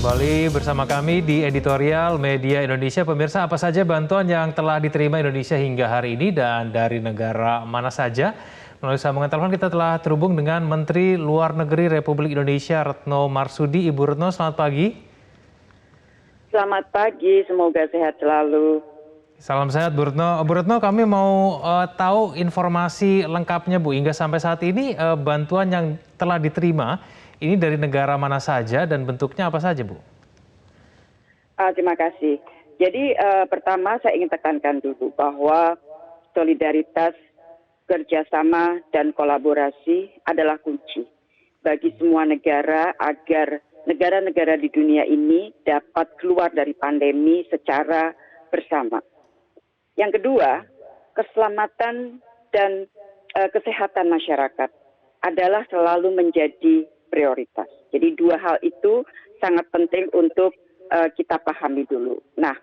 Kembali bersama kami di Editorial Media Indonesia. Pemirsa, apa saja bantuan yang telah diterima Indonesia hingga hari ini dan dari negara mana saja? Melalui sambungan telepon kita telah terhubung dengan Menteri Luar Negeri Republik Indonesia Retno Marsudi. Ibu Retno, selamat pagi. Selamat pagi, semoga sehat selalu. Salam sehat Bu Retno. Bu Retno, kami mau tahu informasi lengkapnya Bu. Hingga sampai saat ini bantuan yang telah diterima ini dari negara mana saja dan bentuknya apa saja Bu? Terima kasih. Jadi pertama saya ingin tekankan dulu bahwa solidaritas, kerjasama, dan kolaborasi adalah kunci bagi semua negara agar negara-negara di dunia ini dapat keluar dari pandemi secara bersama. Yang kedua, keselamatan dan kesehatan masyarakat adalah selalu menjadi prioritas. Jadi dua hal itu sangat penting untuk kita pahami dulu. Nah,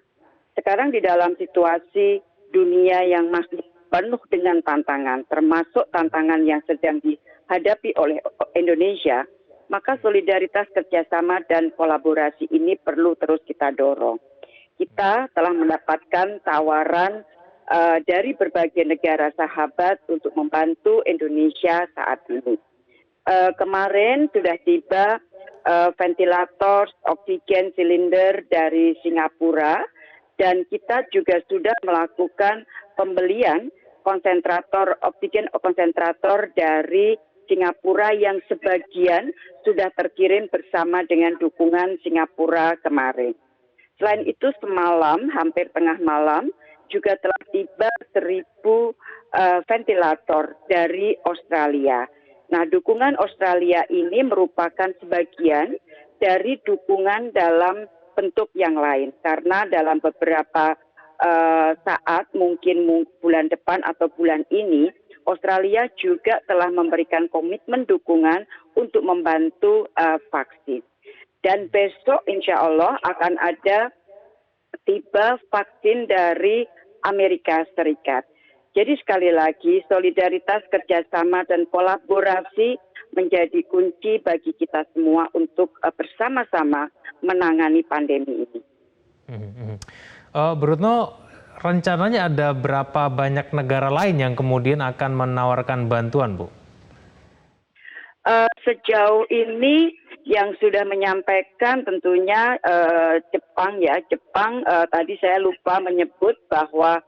sekarang di dalam situasi dunia yang masih penuh dengan tantangan, termasuk tantangan yang sedang dihadapi oleh Indonesia, maka solidaritas, kerjasama, dan kolaborasi ini perlu terus kita dorong. Kita telah mendapatkan tawaran dari berbagai negara sahabat untuk membantu Indonesia saat ini. Kemarin sudah tiba ventilator oksigen silinder dari Singapura dan kita juga sudah melakukan pembelian konsentrator oksigen konsentrator dari Singapura yang sebagian sudah terkirim bersama dengan dukungan Singapura kemarin. Selain itu semalam hampir tengah malam juga telah tiba 1.000 ventilator dari Australia. Nah, dukungan Australia ini merupakan sebagian dari dukungan dalam bentuk yang lain. Karena dalam beberapa saat, mungkin bulan depan atau bulan ini, Australia juga telah memberikan komitmen dukungan untuk membantu vaksin. Dan besok insya Allah akan ada tiba vaksin dari Amerika Serikat. Jadi sekali lagi solidaritas, kerjasama, dan kolaborasi menjadi kunci bagi kita semua untuk bersama-sama menangani pandemi ini. Bu Retno, rencananya ada berapa banyak negara lain yang kemudian akan menawarkan bantuan, Bu? Sejauh ini yang sudah menyampaikan tentunya Jepang ya. Jepang tadi saya lupa menyebut bahwa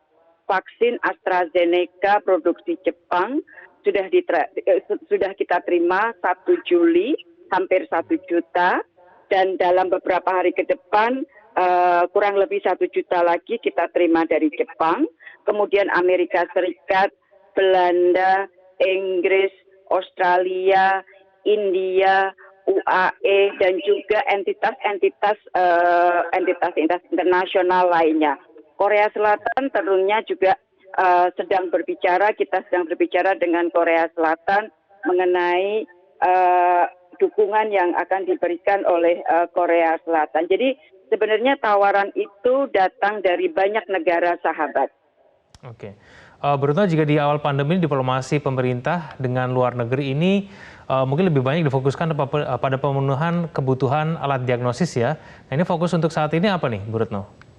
vaksin AstraZeneca produksi Jepang sudah kita terima 1 Juli hampir 1 juta dan dalam beberapa hari ke depan kurang lebih 1 juta lagi kita terima dari Jepang. Kemudian Amerika Serikat, Belanda, Inggris, Australia, India, UAE dan juga entitas-entitas internasional lainnya. Korea Selatan tentunya juga kita sedang berbicara dengan Korea Selatan mengenai dukungan yang akan diberikan oleh Korea Selatan. Jadi sebenarnya tawaran itu datang dari banyak negara sahabat. Oke. Bu Retno, jika di awal pandemi diplomasi pemerintah dengan luar negeri ini mungkin lebih banyak difokuskan pada pemenuhan kebutuhan alat diagnosis ya. Nah ini fokus untuk saat ini apa nih Bu Retno?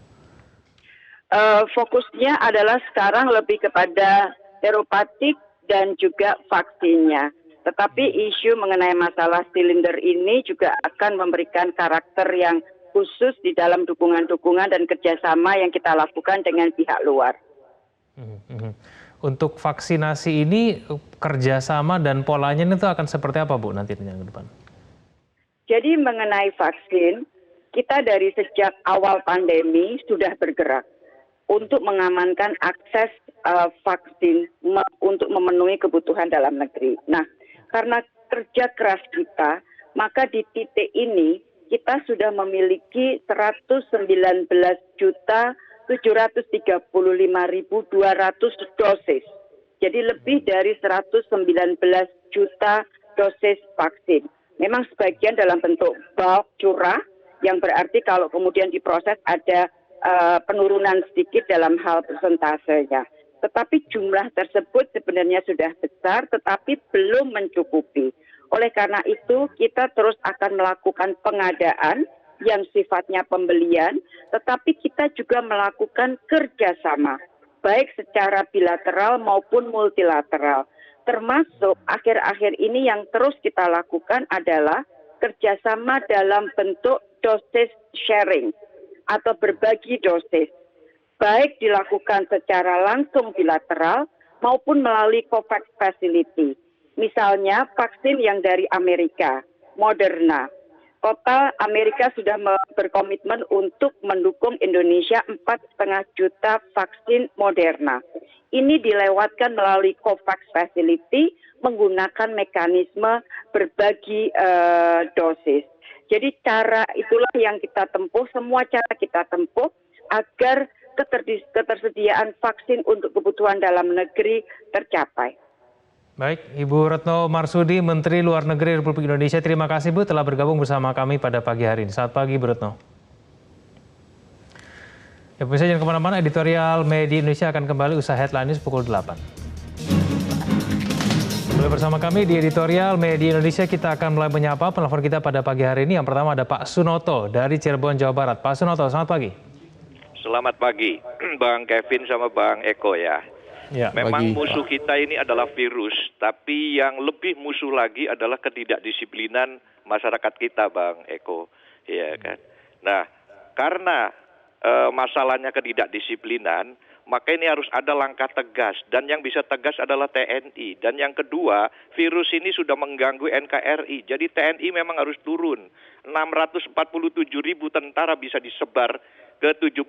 Fokusnya adalah sekarang lebih kepada teropatik dan juga vaksinnya. Tetapi isu mengenai masalah silinder ini juga akan memberikan karakter yang khusus di dalam dukungan-dukungan dan kerjasama yang kita lakukan dengan pihak luar. Untuk vaksinasi ini kerjasama dan polanya itu akan seperti apa Bu nantinya ke depan? Jadi mengenai vaksin, kita dari sejak awal pandemi sudah bergerak untuk mengamankan akses vaksin untuk memenuhi kebutuhan dalam negeri. Nah, karena kerja keras kita, maka di titik ini kita sudah memiliki 119.735.200 dosis. Jadi lebih dari 119 juta dosis vaksin. Memang sebagian dalam bentuk bulk curah, yang berarti kalau kemudian diproses ada penurunan sedikit dalam hal persentasenya. Tetapi jumlah tersebut sebenarnya sudah besar, tetapi belum mencukupi. Oleh karena itu, kita terus akan melakukan pengadaan yang sifatnya pembelian, tetapi kita juga melakukan kerjasama, baik secara bilateral maupun multilateral. Termasuk akhir-akhir ini yang terus kita lakukan adalah kerjasama dalam bentuk dosis sharing atau berbagi dosis, baik dilakukan secara langsung bilateral maupun melalui COVAX Facility. Misalnya vaksin yang dari Amerika, Moderna. Total Amerika sudah berkomitmen untuk mendukung Indonesia 4,5 juta vaksin Moderna. Ini dilewatkan melalui COVAX Facility menggunakan mekanisme berbagi dosis. Jadi cara itulah yang kita tempuh, semua cara kita tempuh agar ketersediaan vaksin untuk kebutuhan dalam negeri tercapai. Baik, Ibu Retno Marsudi, Menteri Luar Negeri Republik Indonesia. Terima kasih Bu telah bergabung bersama kami pada pagi hari ini. Selamat pagi Bu Retno. Ya, pemirsa jangan kemana-mana, editorial Media Indonesia akan kembali usai headline news pukul 8. Mulai bersama kami di editorial Media Indonesia, kita akan mulai menyapa penelpon kita pada pagi hari ini. Yang pertama ada Pak Sunoto dari Cirebon, Jawa Barat. Pak Sunoto, selamat pagi. Selamat pagi, Bang Kevin sama Bang Eko ya. Ya, memang pagi, musuh Pak. kita ini adalah virus, tapi yang lebih musuh lagi adalah ketidakdisiplinan masyarakat kita, Bang Eko. Ya kan. Nah, karena masalahnya ketidakdisiplinan, maka ini harus ada langkah tegas, dan yang bisa tegas adalah TNI. Dan yang kedua, virus ini sudah mengganggu NKRI, jadi TNI memang harus turun. 647.000 tentara bisa disebar ke 75.000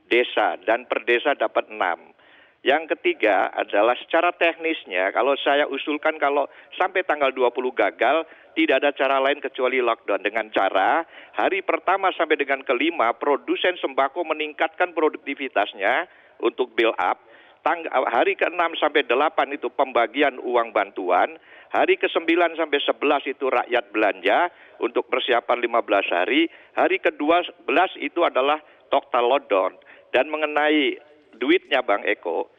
desa, dan per desa dapat 6. Yang ketiga adalah secara teknisnya, kalau saya usulkan kalau sampai tanggal 20 gagal, tidak ada cara lain kecuali lockdown. Dengan cara hari pertama sampai dengan kelima, produsen sembako meningkatkan produktivitasnya untuk build up. Hari ke-6 sampai 8 itu pembagian uang bantuan. Hari ke-9 sampai 11 itu rakyat belanja untuk persiapan 15 hari. Hari ke-12 itu adalah total lockdown. Dan mengenai duitnya Bang Eko,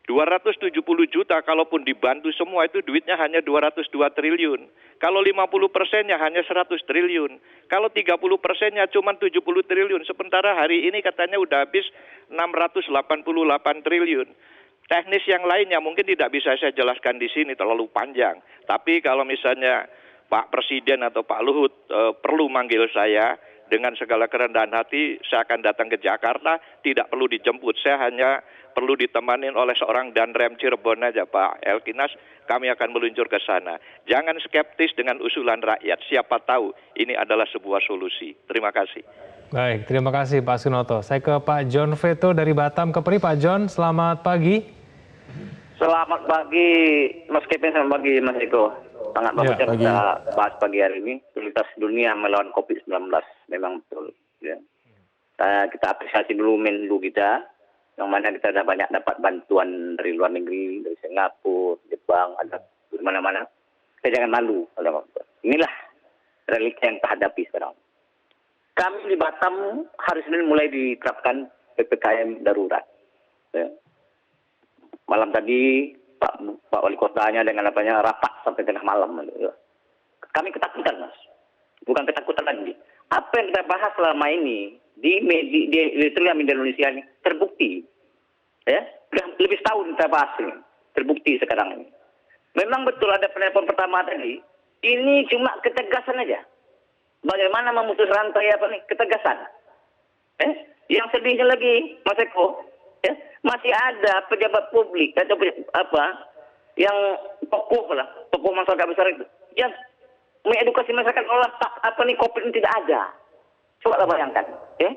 270 juta kalaupun dibantu semua itu duitnya hanya 202 triliun. Kalau 50%-nya hanya 100 triliun. Kalau 30%-nya cuma 70 triliun. Sementara hari ini katanya udah habis 688 triliun. Teknis yang lainnya mungkin tidak bisa saya jelaskan di sini, terlalu panjang. Tapi kalau misalnya Pak Presiden atau Pak Luhut perlu manggil saya, dengan segala kerendahan hati saya akan datang ke Jakarta, tidak perlu dijemput. Saya hanya perlu ditemani oleh seorang Danrem Cirebon aja, Pak Elkinas, kami akan meluncur ke sana. Jangan skeptis dengan usulan rakyat, siapa tahu ini adalah sebuah solusi. Terima kasih. Baik, terima kasih Pak Sunoto. Saya ke Pak John Veto dari Batam Kepri. Pak John, selamat pagi. Selamat pagi Mas Kevin, selamat pagi Mas Eko. Sangat bagus yang kita bahas pagi hari ini, prioritas dunia melawan COVID-19, memang betul. Ya. Kita apresiasi dulu Menlu kita, yang mana kita ada banyak dapat bantuan dari luar negeri, dari Singapura, Jepang, ada di mana-mana. Kita jangan malu. Inilah realita yang kita hadapi sekarang. Kami di Batam hari Senin mulai diterapkan PPKM darurat. Ya. Malam tadi Pak Wali Kotanya dengan rapat sampai tengah malam. Kami ketakutan, Mas. Bukan ketakutan lagi. Apa yang kita bahas selama ini di media Indonesia ini terbukti. Ya, lebih setahun kita bahas ini. Terbukti sekarang ini. Memang betul ada penelpon pertama tadi. Ini cuma ketegasan aja. Bagaimana memutus rantai ketegasan. Yang sedihnya lagi, Mas Eko, ya, masih ada pejabat publik atau yang tokoh masyarakat besar itu yang mengedukasi masyarakat COVID ini tidak ada. Coba bayangkan, ya.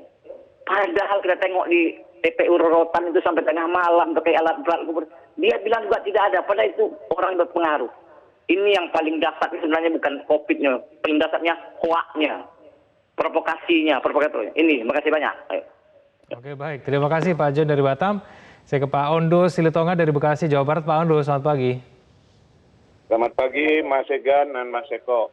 Padahal kita tengok di TPU Rorotan itu sampai tengah malam pakai alat berat, dia bilang juga tidak ada. Padahal itu orang berpengaruh. Ini yang paling dasar sebenarnya bukan COVID-nya, paling dasarnya hoaknya, provokasinya, provokatornya. Ini, makasih banyak. Ayo. Oke, baik. Terima kasih Pak John dari Batam. Saya ke Pak Ondo Silitonga dari Bekasi, Jawa Barat. Pak Ondo, selamat pagi. Selamat pagi Mas Egan dan Mas Eko.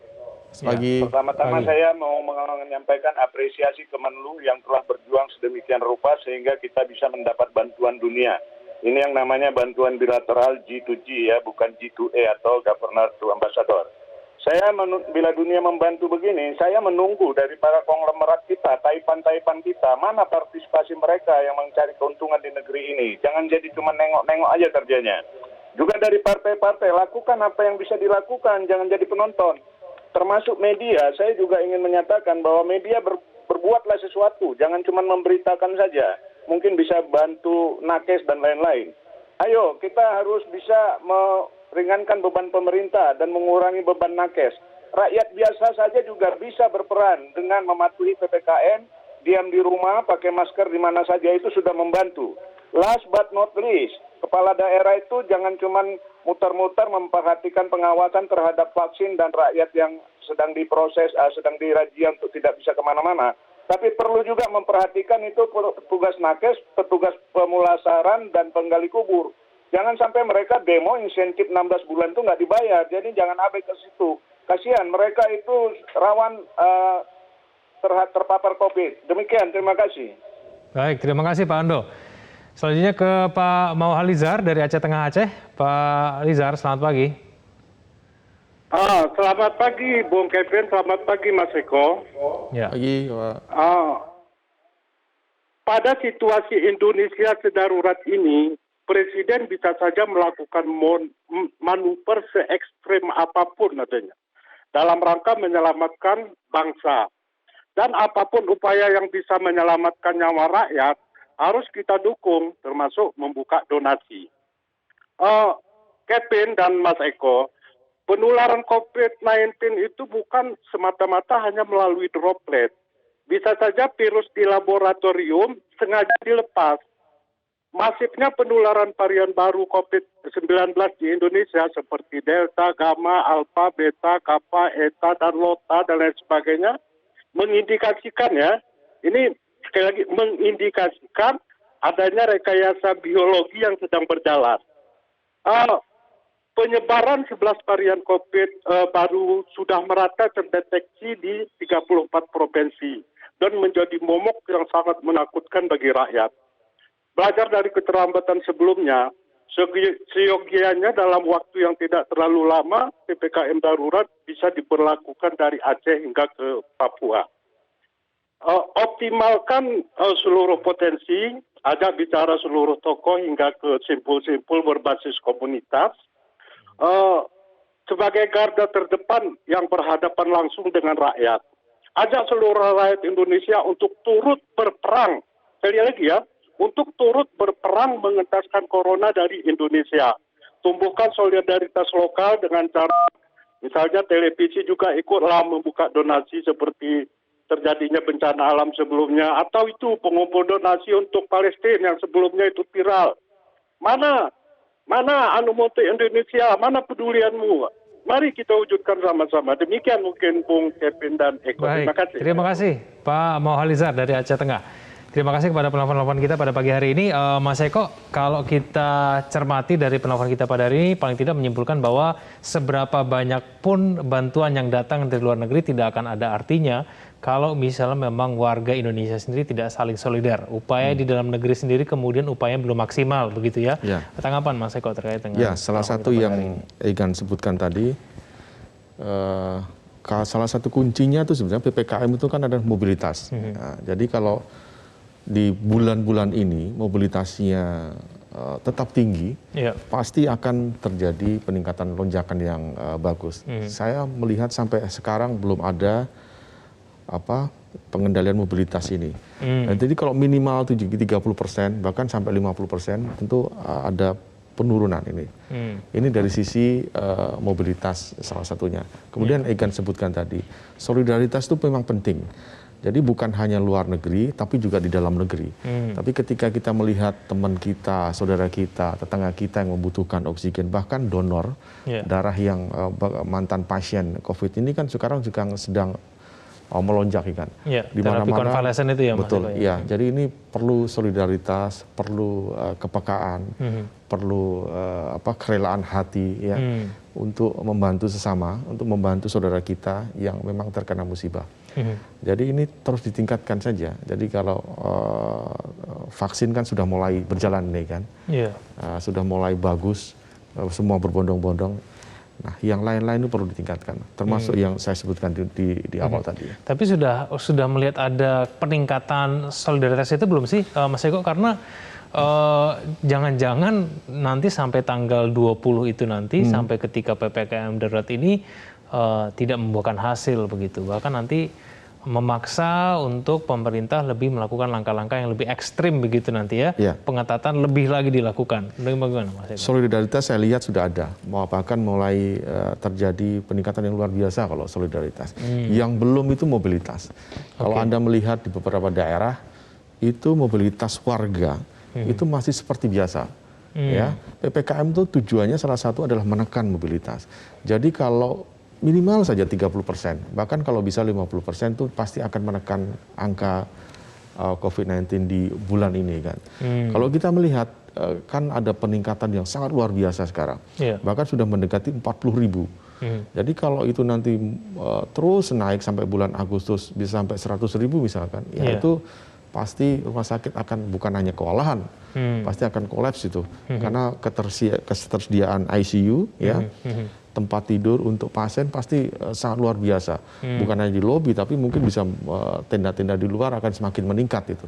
Pagi. Pertama-tama saya mau menyampaikan apresiasi ke Menlu yang telah berjuang sedemikian rupa sehingga kita bisa mendapat bantuan dunia. Ini yang namanya bantuan bilateral G2G ya, bukan G2A atau Governor to Ambassador. Bila dunia membantu begini, saya menunggu dari para konglomerat kita, taipan-taipan kita, mana partisipasi mereka yang mencari keuntungan di negeri ini. Jangan jadi cuma nengok-nengok aja kerjanya. Juga dari partai-partai, lakukan apa yang bisa dilakukan, jangan jadi penonton. Termasuk media, saya juga ingin menyatakan bahwa media berbuatlah sesuatu, jangan cuma memberitakan saja. Mungkin bisa bantu nakes dan lain-lain. Ayo, kita harus bisa meringankan beban pemerintah dan mengurangi beban nakes. Rakyat biasa saja juga bisa berperan dengan mematuhi PPKM, diam di rumah, pakai masker di mana saja, itu sudah membantu. Last but not least, kepala daerah itu jangan cuma muter-muter memperhatikan pengawasan terhadap vaksin dan rakyat yang sedang diproses, sedang dirajia untuk tidak bisa kemana-mana. Tapi perlu juga memperhatikan itu petugas nakes, petugas pemulasaran, dan penggali kubur. Jangan sampai mereka demo insentif 16 bulan itu nggak dibayar. Jadi jangan abai ke situ. Kasihan, mereka itu rawan terpapar COVID. Demikian, terima kasih. Baik, terima kasih Pak Ando. Selanjutnya ke Pak Mauhalizar dari Aceh Tengah Aceh. Pak Lizar, selamat pagi. Selamat pagi, Bung Kevin. Selamat pagi, Mas Eko. Ya. Pagi, Pak. Pada situasi Indonesia sedarurat ini, Presiden bisa saja melakukan manuver se-ekstrem apapun adanya dalam rangka menyelamatkan bangsa. Dan apapun upaya yang bisa menyelamatkan nyawa rakyat harus kita dukung, termasuk membuka donasi. Kevin dan Mas Eko, penularan COVID-19 itu bukan semata-mata hanya melalui droplet. Bisa saja virus di laboratorium sengaja dilepas. Masifnya penularan varian baru COVID-19 di Indonesia seperti Delta, Gamma, Alpha, Beta, Kappa, Eta, dan Lota, dan lain sebagainya, mengindikasikan ini sekali lagi mengindikasikan adanya rekayasa biologi yang sedang berjalan. Penyebaran 11 varian COVID baru sudah merata terdeteksi di 34 provinsi dan menjadi momok yang sangat menakutkan bagi rakyat. Belajar dari keterlambatan sebelumnya, seyogianya dalam waktu yang tidak terlalu lama, PPKM darurat bisa diberlakukan dari Aceh hingga ke Papua. Optimalkan seluruh potensi, ajak bicara seluruh tokoh hingga ke simpul-simpul berbasis komunitas, sebagai garda terdepan yang berhadapan langsung dengan rakyat. Ajak seluruh rakyat Indonesia untuk turut berperang, sekali lagi untuk turut berperang mengentaskan corona dari Indonesia. Tumbuhkan solidaritas lokal dengan cara, misalnya televisi juga ikutlah membuka donasi seperti terjadinya bencana alam sebelumnya, atau itu pengumpul donasi untuk Palestina yang sebelumnya itu viral. Mana Anumoto Indonesia, mana pedulianmu? Mari kita wujudkan sama-sama. Demikian mungkin Bung Kevin dan Eko. Baik, Terima kasih. terima kasih Pak Mauhalizar dari Aceh Tengah. Terima kasih kepada penelpon-penelpon kita pada pagi hari ini. Mas Eko, kalau kita cermati dari penelpon kita pada hari ini, paling tidak menyimpulkan bahwa seberapa banyak pun bantuan yang datang dari luar negeri tidak akan ada artinya kalau misalnya memang warga Indonesia sendiri tidak saling solidar. Upaya di dalam negeri sendiri kemudian upaya belum maksimal, begitu ya? Tanggapan Mas Eko terkait dengan... Ya, salah satu yang Egan sebutkan tadi, salah satu kuncinya itu sebenarnya PPKM itu kan ada mobilitas. Nah, jadi kalau di bulan-bulan ini mobilitasnya tetap tinggi, pasti akan terjadi peningkatan lonjakan yang bagus. Saya melihat sampai sekarang belum ada pengendalian mobilitas ini. Jadi kalau minimal 30%, bahkan sampai 50%, tentu ada penurunan ini. Ini dari sisi mobilitas salah satunya. Kemudian Egan sebutkan tadi, solidaritas itu memang penting. Jadi bukan hanya luar negeri, tapi juga di dalam negeri. Tapi ketika kita melihat teman kita, saudara kita, tetangga kita yang membutuhkan oksigen, bahkan donor darah yang mantan pasien COVID ini kan sekarang juga sedang melonjak kan. Di mana-mana. Konvalesen itu ya, betul. Iya. Jadi ini perlu solidaritas, perlu kepekaan, perlu kerelaan hati untuk membantu sesama, untuk membantu saudara kita yang memang terkena musibah. Jadi ini terus ditingkatkan saja. Jadi kalau vaksin kan sudah mulai berjalan nih kan, sudah mulai bagus, semua berbondong-bondong. Nah, yang lain-lain itu perlu ditingkatkan, termasuk yang saya sebutkan di awal tadi. Tapi sudah melihat ada peningkatan solidaritas itu belum sih, Mas Eko? Karena jangan-jangan nanti sampai tanggal 20 itu nanti, sampai ketika PPKM darurat ini tidak membuahkan hasil begitu. Bahkan nanti memaksa untuk pemerintah lebih melakukan langkah-langkah yang lebih ekstrim begitu nanti ya. Pengetatan lebih lagi dilakukan. Bagaimana Mas Eko? Solidaritas saya lihat sudah ada, bahkan mulai terjadi peningkatan yang luar biasa kalau solidaritas. Yang belum itu mobilitas. Kalau Anda melihat di beberapa daerah, itu mobilitas warga itu masih seperti biasa. Ya, PPKM itu tujuannya salah satu adalah menekan mobilitas. Jadi kalau minimal saja 30%, bahkan kalau bisa 50% itu pasti akan menekan angka COVID-19 di bulan ini kan. Kalau kita melihat kan ada peningkatan yang sangat luar biasa sekarang, bahkan sudah mendekati 40.000. Jadi kalau itu nanti terus naik sampai bulan Agustus bisa sampai 100.000 misalkan, ya itu pasti rumah sakit akan bukan hanya kewalahan, pasti akan kolaps itu, karena ketersediaan ICU ya. Tempat tidur untuk pasien pasti sangat luar biasa. Bukan hanya di lobi, tapi mungkin bisa tenda-tenda di luar akan semakin meningkat itu.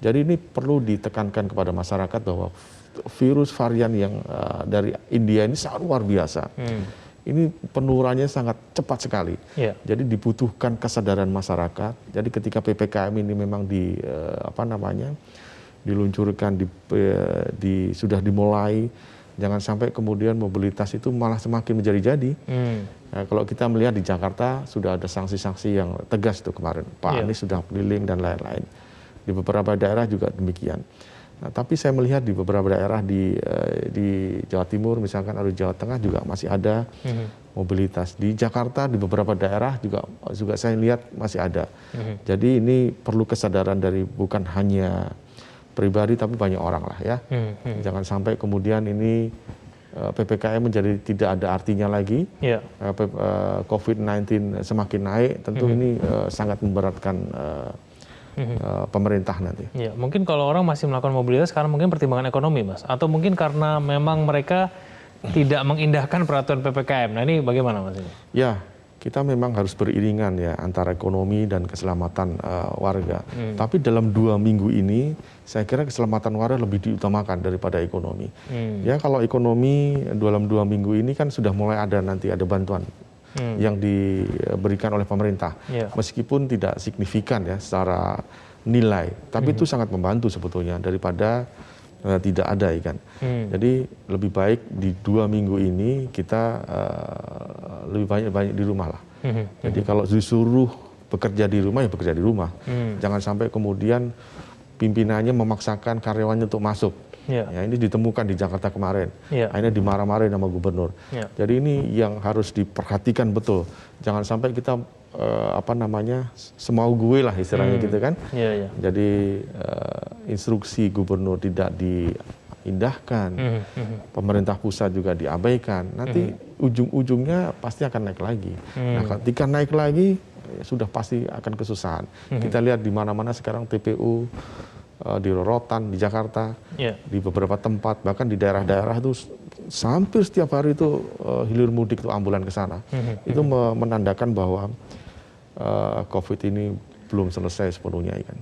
Jadi ini perlu ditekankan kepada masyarakat bahwa virus varian yang dari India ini sangat luar biasa. Ini penularannya sangat cepat sekali. Jadi dibutuhkan kesadaran masyarakat. Jadi ketika PPKM ini memang diluncurkan, sudah dimulai, jangan sampai kemudian mobilitas itu malah semakin menjadi-jadi. Nah, kalau kita melihat di Jakarta sudah ada sanksi-sanksi yang tegas tuh kemarin. Pak Anies sudah keliling dan lain-lain. Di beberapa daerah juga demikian. Nah, tapi saya melihat di beberapa daerah di Jawa Timur misalkan atau Jawa Tengah juga masih ada mobilitas. Di Jakarta di beberapa daerah juga saya lihat masih ada. Jadi ini perlu kesadaran dari bukan hanya pribadi tapi banyak orang lah ya. Jangan sampai kemudian ini PPKM menjadi tidak ada artinya lagi. COVID-19 semakin naik, tentu ini sangat memberatkan pemerintah nanti. Mungkin kalau orang masih melakukan mobilitas karena mungkin pertimbangan ekonomi, Mas, atau mungkin karena memang mereka tidak mengindahkan peraturan PPKM. Nah, ini bagaimana, Mas? Ya, kita memang harus beriringan ya antara ekonomi dan keselamatan warga. Tapi dalam 2 minggu ini saya kira keselamatan warga lebih diutamakan daripada ekonomi. Ya kalau ekonomi dalam 2 minggu ini kan sudah mulai ada bantuan yang diberikan oleh pemerintah. Meskipun tidak signifikan ya secara nilai, tapi itu sangat membantu sebetulnya daripada tidak ada ikan. Jadi lebih baik di 2 minggu ini kita lebih banyak di rumah lah. Jadi kalau disuruh bekerja di rumah ya bekerja di rumah. Jangan sampai kemudian pimpinannya memaksakan karyawannya untuk masuk. Ya, ini ditemukan di Jakarta kemarin. Akhirnya dimarah-marahin sama gubernur. Jadi ini yang harus diperhatikan betul. Jangan sampai kita semau gue lah istilahnya gitu kan. Jadi instruksi gubernur tidak diindahkan, pemerintah pusat juga diabaikan. Nanti ujung-ujungnya pasti akan naik lagi. Nah, ketika naik lagi sudah pasti akan kesusahan. Kita lihat di mana-mana sekarang TPU di Rorotan, di Jakarta, di beberapa tempat, bahkan di daerah-daerah itu hampir setiap hari itu hilir mudik itu ambulan ke sana. Itu menandakan bahwa COVID ini belum selesai sepenuhnya kan.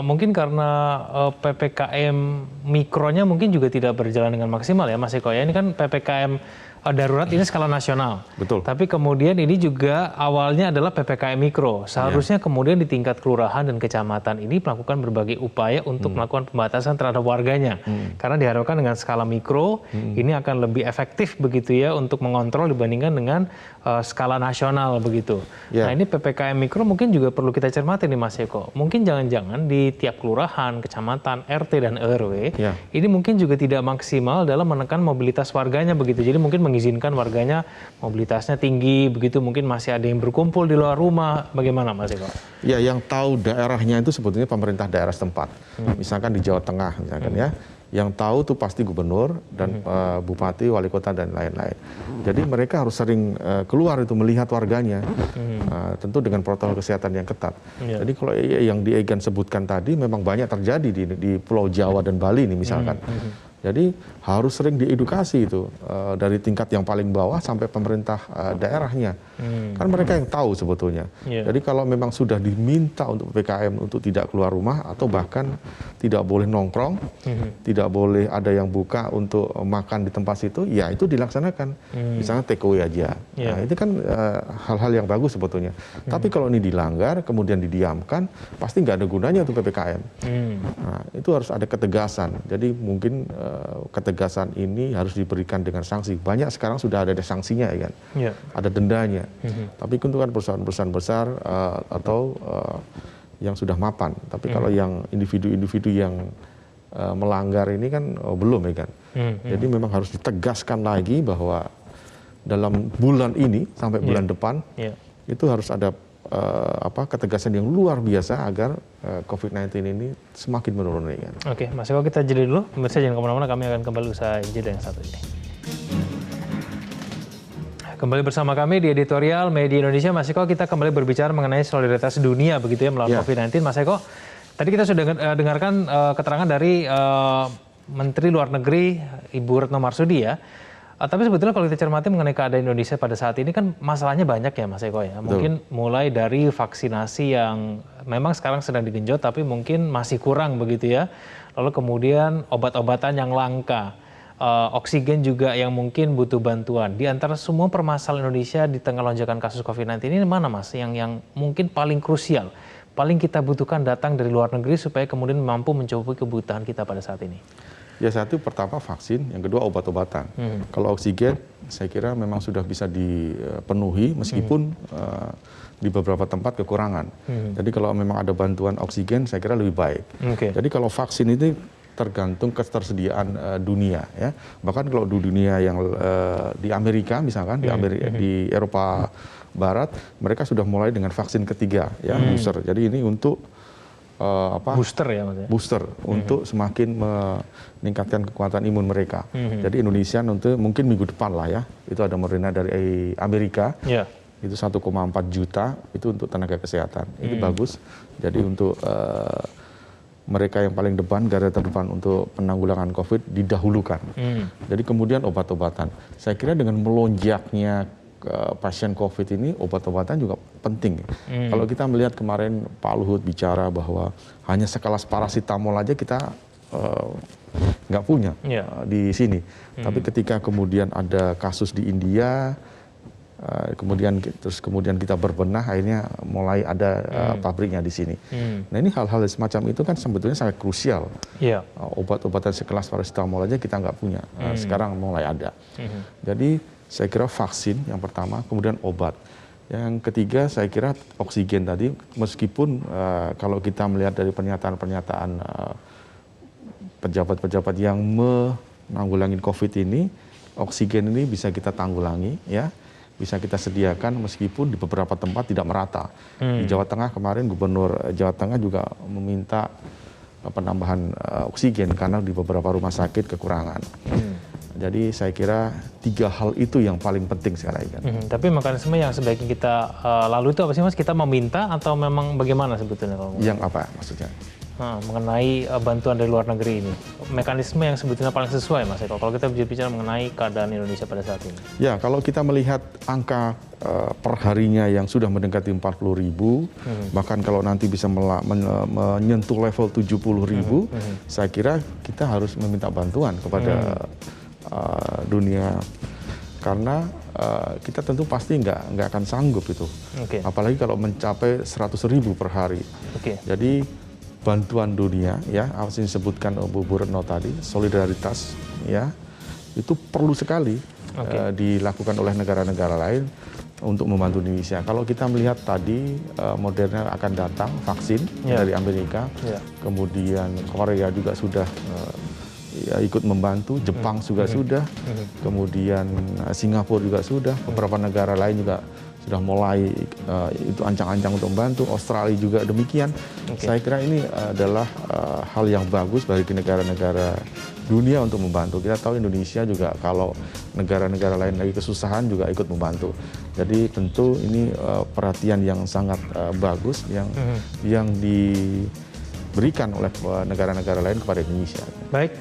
Mungkin karena PPKM mikronya mungkin juga tidak berjalan dengan maksimal ya Mas Eko ya. Ini kan PPKM darurat ini skala nasional. Betul. Tapi kemudian ini juga awalnya adalah PPKM mikro. Seharusnya kemudian di tingkat kelurahan dan kecamatan ini melakukan berbagai upaya untuk melakukan pembatasan terhadap warganya. Karena diharapkan dengan skala mikro ini akan lebih efektif begitu ya untuk mengontrol dibandingkan dengan skala nasional begitu. Nah ini PPKM mikro mungkin juga perlu kita cermati nih Mas Eko. Mungkin jangan-jangan di tiap kelurahan, kecamatan, RT dan RW ini mungkin juga tidak maksimal dalam menekan mobilitas warganya begitu. Jadi mungkin mengizinkan warganya mobilitasnya tinggi begitu, mungkin masih ada yang berkumpul di luar rumah. Bagaimana Mas Eko? Ya, yang tahu daerahnya itu sebetulnya pemerintah daerah setempat. Misalkan di Jawa Tengah misalkan ya. Yang tahu tuh pasti gubernur dan bupati, wali kota dan lain-lain. Jadi mereka harus sering keluar itu melihat warganya, tentu dengan protokol kesehatan yang ketat. Jadi kalau yang di Egan sebutkan tadi memang banyak terjadi di Pulau Jawa dan Bali ini misalkan. Jadi harus sering diedukasi itu dari tingkat yang paling bawah sampai pemerintah daerahnya. Kan mereka yang tahu sebetulnya. Jadi kalau memang sudah diminta untuk PPKM untuk tidak keluar rumah atau bahkan tidak boleh nongkrong, tidak boleh ada yang buka untuk makan di tempat situ, ya itu dilaksanakan. Misalnya take away aja. Nah, itu kan hal-hal yang bagus sebetulnya. Tapi kalau ini dilanggar, kemudian didiamkan, pasti nggak ada gunanya untuk PPKM. Nah, itu harus ada ketegasan. Jadi mungkin ketegasan ini harus diberikan dengan sanksi. Banyak sekarang sudah ada sanksinya, ya kan? Ada dendanya. Tapi itu kan perusahaan-perusahaan besar atau yang sudah mapan. Tapi kalau yang individu-individu yang melanggar ini kan belum, ya kan? Jadi memang harus ditegaskan lagi bahwa dalam bulan ini sampai bulan depan itu harus ada ketegasan yang luar biasa agar COVID-19 ini semakin menurun. Oke, Mas Eko, kita jeda dulu. Pemirsa jangan kemana-mana, kami akan kembali usai jeda yang satu ini. Kembali bersama kami di editorial Media Indonesia. Mas Eko, kita kembali berbicara mengenai solidaritas dunia begitu ya melawan COVID-19. Mas Eko, tadi kita sudah dengarkan keterangan dari Menteri Luar Negeri Ibu Retno Marsudi ya. Tapi sebetulnya kalau kita cermati mengenai keadaan Indonesia pada saat ini kan masalahnya banyak ya Mas Eko ya. Mungkin mulai dari vaksinasi yang memang sekarang sedang digenjot tapi mungkin masih kurang begitu ya. Lalu kemudian obat-obatan yang langka, oksigen juga yang mungkin butuh bantuan. Di antara semua permasalahan Indonesia di tengah lonjakan kasus COVID-19 ini mana Mas yang mungkin paling krusial, paling kita butuhkan datang dari luar negeri supaya kemudian mampu mencukupi kebutuhan kita pada saat ini? Ya, satu pertama vaksin, yang kedua obat-obatan. Kalau oksigen, saya kira memang sudah bisa dipenuhi meskipun di beberapa tempat kekurangan. Jadi kalau memang ada bantuan oksigen, saya kira lebih baik. Jadi kalau vaksin itu tergantung ketersediaan dunia, ya. Bahkan kalau di dunia yang di Amerika, misalkan di Eropa Barat, mereka sudah mulai dengan vaksin ketiga, ya, booster. Jadi ini untuk booster ya maksudnya? Booster untuk semakin meningkatkan kekuatan imun mereka. Jadi Indonesia nanti mungkin minggu depan lah ya, itu ada Moderna dari Amerika, itu 1,4 juta itu untuk tenaga kesehatan. Ini bagus. Jadi untuk mereka yang paling depan, garda terdepan untuk penanggulangan COVID didahulukan. Jadi kemudian obat-obatan. Saya kira dengan melonjaknya pasien COVID ini obat-obatan juga penting. Kalau kita melihat kemarin Pak Luhut bicara bahwa hanya sekelas paracetamol aja kita nggak punya di sini. Tapi ketika kemudian ada kasus di India, kemudian kita berbenah, akhirnya mulai ada pabriknya di sini. Nah ini hal-hal semacam itu kan sebetulnya sangat krusial. Obat-obatan sekelas paracetamol aja kita nggak punya. Sekarang mulai ada. Jadi saya kira vaksin yang pertama, kemudian obat. Yang ketiga saya kira oksigen tadi, meskipun kalau kita melihat dari pernyataan-pernyataan pejabat-pejabat yang menanggulangi COVID ini, oksigen ini bisa kita tanggulangi, ya, bisa kita sediakan meskipun di beberapa tempat tidak merata. Di Jawa Tengah kemarin Gubernur Jawa Tengah juga meminta penambahan oksigen karena di beberapa rumah sakit kekurangan. Jadi saya kira 3 hal itu yang paling penting sekarang kan. Tapi mekanisme yang sebaiknya kita lalu itu apa sih Mas? Kita meminta atau memang bagaimana sebetulnya? Yang apa maksudnya? Mengenai bantuan dari luar negeri ini. Mekanisme yang sebetulnya paling sesuai Mas Eko, kalau kita bicara mengenai keadaan Indonesia pada saat ini. Ya, kalau kita melihat angka perharinya yang sudah mendekati 40.000, bahkan kalau nanti bisa menyentuh level 70.000, saya kira kita harus meminta bantuan kepada dunia, karena kita tentu pasti nggak akan sanggup itu, apalagi kalau mencapai 100.000 per hari. Jadi bantuan dunia, ya, apa yang disebutkan Bu Retno tadi, solidaritas, ya, itu perlu sekali dilakukan oleh negara-negara lain untuk membantu Indonesia. Kalau kita melihat tadi Moderna akan datang vaksin dari Amerika, kemudian Korea juga sudah ikut membantu, Jepang juga sudah, kemudian Singapura juga sudah, beberapa negara lain juga sudah mulai itu ancang-ancang untuk membantu, Australia juga demikian. Saya kira ini adalah hal yang bagus bagi negara-negara dunia untuk membantu. Kita tahu Indonesia juga kalau negara-negara lain lagi kesusahan juga ikut membantu. Jadi tentu ini perhatian yang sangat bagus yang diberikan oleh negara-negara lain kepada Indonesia. Baik.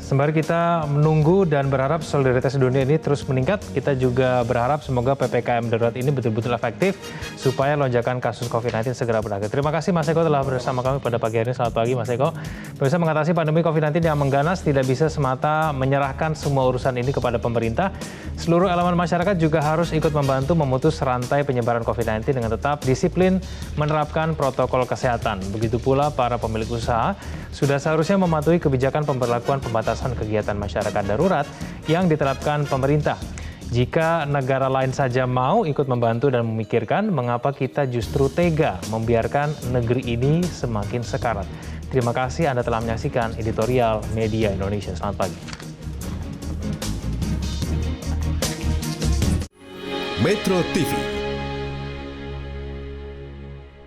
sembari kita menunggu dan berharap solidaritas dunia ini terus meningkat, kita juga berharap semoga PPKM darurat ini betul-betul efektif supaya lonjakan kasus COVID-19 segera berakhir. Terima kasih Mas Eko telah bersama kami pada pagi hari ini. Selamat pagi Mas Eko. Bisa mengatasi pandemi COVID-19 yang mengganas tidak bisa semata menyerahkan semua urusan ini kepada pemerintah. Seluruh elemen masyarakat juga harus ikut membantu memutus rantai penyebaran COVID-19 dengan tetap disiplin menerapkan protokol kesehatan. Begitu pula para pemilik usaha sudah seharusnya mematuhi kebijakan pemberlakuan pembatasan kegiatan masyarakat darurat yang diterapkan pemerintah. Jika negara lain saja mau ikut membantu dan memikirkan, mengapa kita justru tega membiarkan negeri ini semakin sekarat? Terima kasih Anda telah menyaksikan editorial Media Indonesia. Selamat pagi. Metro TV,